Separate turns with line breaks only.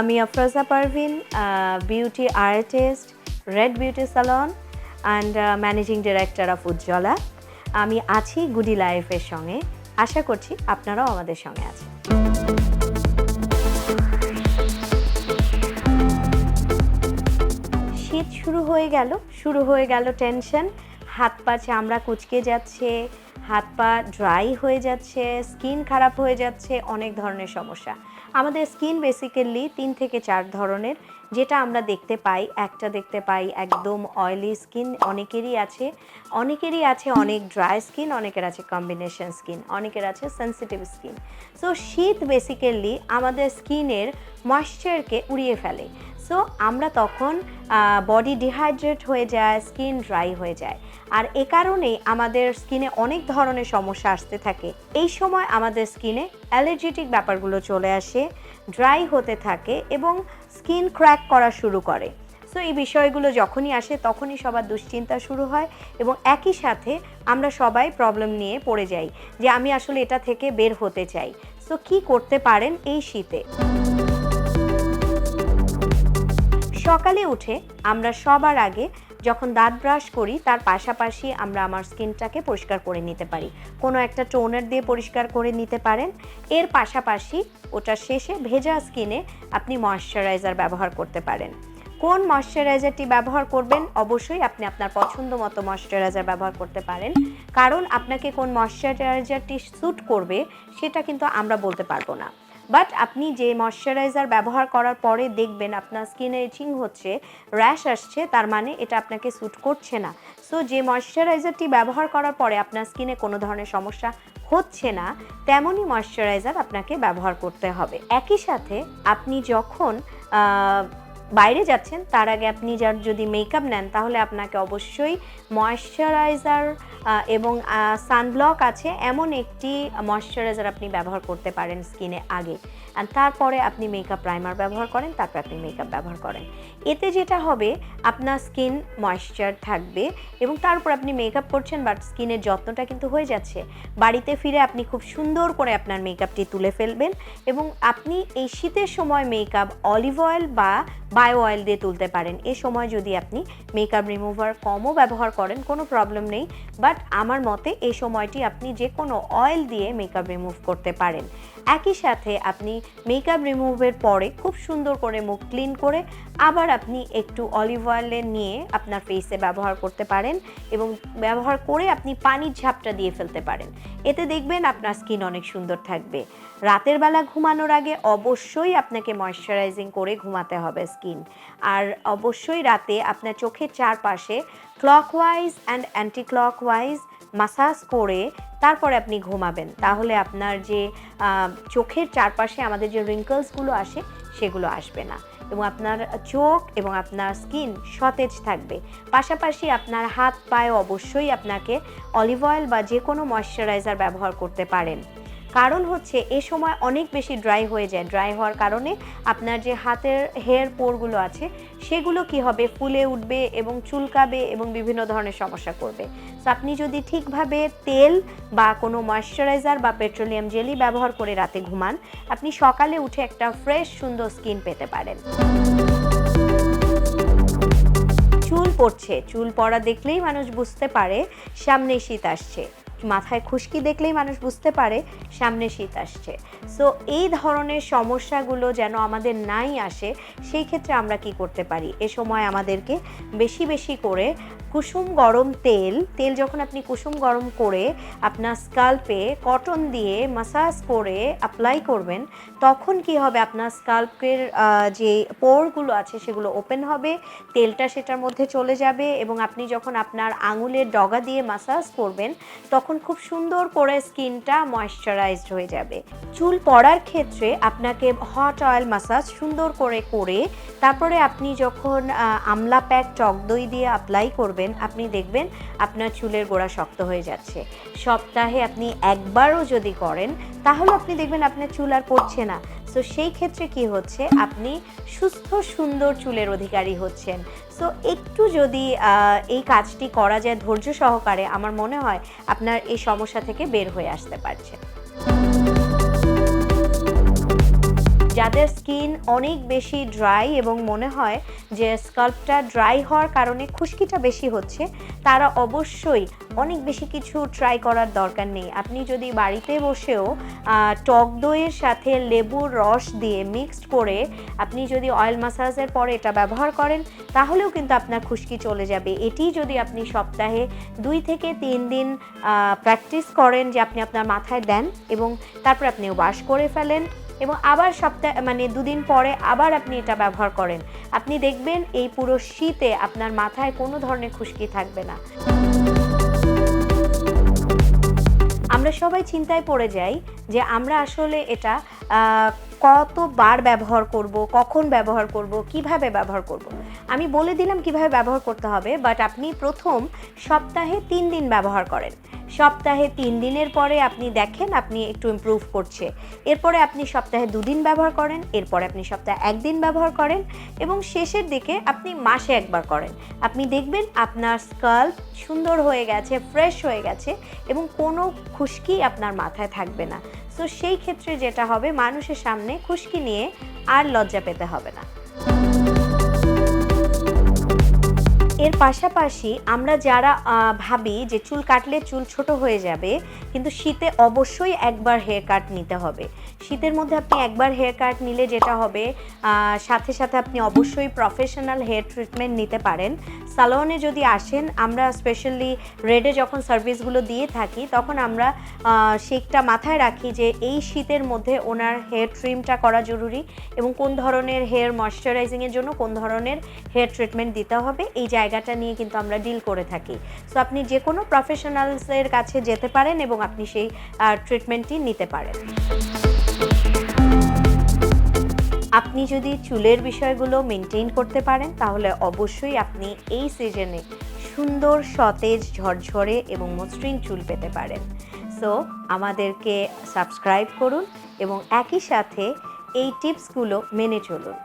আমি Afroza Parveen, beauty artist, Red Beauty Salon and Managing Director of UJJWALA. আমি আছি Goodie Life এর সঙ্গে। আশা করছি আপনারাও আমাদের সঙ্গে আছেন। শীত শুরু হয়ে গেল টেনশন, হাত পা চামড়া কুঁচকে যাচ্ছে, হাত পা ড্রাই হয়ে যাচ্ছে, স্কিন খারাপ হয়ে যাচ্ছে, অনেক ধরনের সমস্যা। আমাদের স্কিন বেসিক্যালি 3 থেকে 4 ধরনের, যেটা আমরা দেখতে পাই একদম অয়েলি স্কিন, অনেকেরই আছে অনেক ড্রাই স্কিন, অনেকের আছে কম্বিনেশন স্কিন, অনেকের আছে সেন্সিটিভ স্কিন। সো শীত বেসিক্যালি আমাদের স্কিনের ময়েশ্চারকে উড়িয়ে ফেলে। সো আমরা তখন বডি ডিহাইড্রেট হয়ে যায়, স্কিন ড্রাই হয়ে যায়, আর এ কারণেই আমাদের স্কিনে অনেক ধরনের সমস্যা আসতে থাকে। এই সময় আমাদের স্কিনে অ্যালার্জেটিক ব্যাপারগুলো চলে আসে, ড্রাই হতে থাকে এবং স্কিন ক্র্যাক করা শুরু করে। সো এই বিষয়গুলো যখনই আসে তখনই সবার দুশ্চিন্তা শুরু হয় এবং একই সাথে আমরা সবাই প্রবলেম নিয়ে পড়ে যাই যে আমি আসলে এটা থেকে বের হতে চাই। সো কী করতে পারেন এই শীতে? সকালে উঠে আমরা সবার আগে যখন দাঁত ব্রাশ করি তার পাশাপাশি আমরা আমার স্কিনটাকে পরিষ্কার করে নিতে পারি। কোনো একটা টোনার দিয়ে পরিষ্কার করে নিতে পারেন। এর পাশাপাশি ওটা শেষে ভেজা স্কিনে আপনি ময়েশ্চারাইজার ব্যবহার করতে পারেন। কোন ময়েশ্চারাইজারটি ব্যবহার করবেন? অবশ্যই আপনি আপনার পছন্দ মতো ময়েশ্চারাইজার ব্যবহার করতে পারেন, কারণ আপনাকে কোন ময়েশ্চারাইজারটি স্যুট করবে সেটা কিন্তু আমরা বলতে পারবো না। বাট আপনি যে ময়েশ্চারাইজার ব্যবহার করার পরে দেখবেন আপনার স্কিনে ইচিং হচ্ছে, র্যাশ আসছে, তার মানে এটা আপনাকে স্যুট করছে না। সো যে ময়েশ্চারাইজারটি ব্যবহার করার পরে আপনার স্কিনে কোনো ধরনের সমস্যা হচ্ছে না, তেমনই ময়েশ্চারাইজার আপনাকে ব্যবহার করতে হবে। একই সাথে আপনি যখন বাইরে যাচ্ছেন তার আগে আপনি যদি মেকআপ নেন তাহলে আপনাকে অবশ্যই ময়েশ্চারাইজার এবং সানব্লক আছে এমন একটি ময়েশ্চারাইজার আপনি ব্যবহার করতে পারেন স্কিনে আগে, আর তারপরে আপনি মেকআপ প্রাইমার ব্যবহার করেন, তারপর আপনি মেকআপ ব্যবহার করেন। এতে যেটা হবে আপনার স্কিন ময়েশ্চার থাকবে এবং তার উপর আপনি মেকআপ করছেন বাট স্কিনের যত্নটা কিন্তু হয়ে যাচ্ছে। বাড়িতে ফিরে আপনি খুব সুন্দর করে আপনার মেকআপটি তুলে ফেলবেন এবং আপনি এই শীতের সময় মেকআপ অলিভ অয়েল বা বায়ো অয়েল দিয়ে তুলতে পারেন। এ সময় যদি আপনি মেকআপ রিমুভার কমও ব্যবহার করেন কোনো প্রবলেম নেই, বাট আমার মতে এই সময়টি আপনি যে কোনো অয়েল দিয়ে মেকআপ রিমুভ করতে পারেন। একই সাথে আপনি মেকআপ রিমুভের পরে খুব সুন্দর করে মুখ ক্লিন করে আবার আপনি একটু অলিভ অয়েলে নিয়ে আপনার ফেসে ব্যবহার করতে পারেন এবং ব্যবহার করে আপনি পানির ঝাপটা দিয়ে ফেলতে পারেন। এতে দেখবেন আপনার স্কিন অনেক সুন্দর থাকবে। রাতের বেলা ঘুমানোর আগে অবশ্যই আপনাকে ময়েশ্চারাইজিং করে ঘুমাতে হবে স্কিন, আর অবশ্যই রাতে আপনার চোখের চারপাশে clockwise and anti clockwise massage করে তারপরে আপনি ঘুমাবেন। তাহলে আপনার যে চোখের চারপাশে আমাদের যে রিঙ্কলসগুলো আসে সেগুলো আসবে না এবং আপনার চোখ এবং আপনার স্কিন সতেজ থাকবে। পাশাপাশি আপনার হাত পায়ে অবশ্যই আপনাকে অলিভ অয়েল বা যে কোনো ময়েশ্চারাইজার ব্যবহার করতে পারেন, কারণ হচ্ছে এ সময় অনেক বেশি ড্রাই হয়ে যায়। ড্রাই হওয়ার কারণে আপনার যে হাতের হেয়ার পোরগুলো আছে সেগুলো কি হবে, ফুলে উঠবে এবং চুলকাবে এবং বিভিন্ন ধরনের সমস্যা করবে। সো আপনি যদি ঠিকভাবে তেল বা কোনো ময়েশ্চারাইজার বা পেট্রোলিয়াম জেলি ব্যবহার করে রাতে ঘুমান, আপনি সকালে উঠে একটা ফ্রেশ সুন্দর স্কিন পেতে পারেন। চুল পড়া দেখলেই মানুষ বুঝতে পারে সামনে শীত আসছে, মাথায় খুশকি দেখলেই মানুষ বুঝতে পারে সামনে শীত আসছে। সো এই ধরনের সমস্যাগুলো যেন আমাদের নাই আসে সেই ক্ষেত্রে আমরা কি করতে পারি? এ সময় আমাদেরকে বেশি বেশি করে কুসুম গরম তেল যখন আপনি কুসুম গরম করে আপনার স্কাল্পে কটন দিয়ে মাসাজ করে অ্যাপ্লাই করবেন, তখন কি হবে আপনার স্কাল্পের যে পোরগুলো আছে সেগুলো ওপেন হবে, তেলটা সেটার মধ্যে চলে যাবে এবং আপনি যখন আপনার আঙুলের ডগা দিয়ে মাসাজ করবেন তখন খুব সুন্দর করে স্কিনটা ময়েশ্চারাইজড হয়ে যাবে। চুল পড়ার ক্ষেত্রে আপনাকে হট অয়েল মাসাজ সুন্দর করে তারপরে আপনি যখন আমলা প্যাক টক দই দিয়ে অ্যাপ্লাই করবেন, আপনি দেখবেন আপনার চুলের গোড়া শক্ত হয়ে যাচ্ছে। সপ্তাহে আপনি একবারও যদি করেন তাহলে আপনি দেখবেন আপনার চুল আর পড়ছে না। সো সেই ক্ষেত্রে কি হচ্ছে, আপনি সুস্থ সুন্দর চুলের অধিকারী হচ্ছেন। সো একটু যদি এই কাজটি করা যায় ধৈর্য সহকারে, আমার মনে হয় আপনার এই সমস্যা থেকে বের হয়ে আসতে পারছেন। যাদের স্কিন অনেক বেশি ড্রাই এবং মনে হয় যে স্কাল্পটা ড্রাই হওয়ার কারণে খুশকিটা বেশি হচ্ছে, তারা অবশ্যই অনেক বেশি কিছু ট্রাই করার দরকার নেই। আপনি যদি বাড়িতে বসেও টক দইয়ের সাথে লেবুর রস দিয়ে মিক্সড করে আপনি যদি অয়েল ম্যাসাজের পরে এটা ব্যবহার করেন, তাহলেও কিন্তু আপনার খুশকি চলে যাবে। এটি যদি আপনি সপ্তাহে 2 থেকে 3 দিন প্র্যাকটিস করেন, যে আপনি আপনার মাথায় দেন এবং তারপর আপনি ওয়াশ করে ফেলেন এবং আবার সপ্তাহে 2 দিন পরে আবার আপনি এটা ব্যবহার করেন, আপনি দেখবেন এই পুরো শীতে আপনার মাথায় কোনো ধরনের খুশকি থাকবে না। আমরা সবাই চিন্তায় পড়ে যাই যে আমরা আসলে এটা কতবার ব্যবহার করব, কখন ব্যবহার করব, কিভাবে ব্যবহার করব। আমি বলে দিলাম কিভাবে ব্যবহার করতে হবে, বাট আপনি প্রথম সপ্তাহে 3 দিন ব্যবহার করেন। সপ্তাহে 3 দিনের পরে আপনি দেখেন আপনি একটু ইমপ্রুভ করছে, এরপরে আপনি সপ্তাহে 2 দিন ব্যবহার করেন, এরপরে আপনি সপ্তাহে 1 দিন ব্যবহার করেন এবং শেষের দিকে আপনি মাসে একবার করেন। আপনি দেখবেন আপনার স্কাল্প সুন্দর হয়ে গেছে, ফ্রেশ হয়ে গেছে এবং কোনো খুশকি আপনার মাথায় থাকবে না। সো সেই ক্ষেত্রে যেটা হবে, মানুষের সামনে খুশকি নিয়ে আর লজ্জা পেতে হবে না। এর পাশাপাশি আমরা যারা ভাবি যে চুল কাটলে চুল ছোট হয়ে যাবে, কিন্তু শীতে অবশ্যই একবার হেয়ার কাট নিতে হবে। শীতের মধ্যে আপনি একবার হেয়ার কাট নিলে যেটা হবে, সাথে সাথে আপনি অবশ্যই প্রফেশনাল হেয়ার ট্রিটমেন্ট নিতে পারেন। সালনে যদি আসেন, আমরা স্পেশালি রেডে যখন সার্ভিসগুলো দিয়ে থাকি, তখন আমরা সেটা মাথায় রাখি যে এই শীতের মধ্যে ওনার হেয়ার ট্রিমটা করা জরুরি এবং কোন ধরনের হেয়ার ময়শ্চারাইজিংয়ের জন্য কোন ধরনের হেয়ার ট্রিটমেন্ট দিতে হবে, এই জায়গাটা নিয়ে কিন্তু আমরা ডিল করে থাকি। সো আপনি যে কোনো প্রফেশনালসের কাছে যেতে পারেন এবং আপনি সেই ট্রিটমেন্টটি নিতে পারেন। আপনি যদি চুলের বিষয়গুলো মেনটেন করতে পারেন, তাহলে অবশ্যই আপনি এই সিজনে সুন্দর, সতেজ, ঝরঝরে এবং মসৃণ চুল পেতে পারেন। সো আমাদেরকে সাবস্ক্রাইব করুন এবং একই সাথে এই টিপসগুলো মেনে চলুন।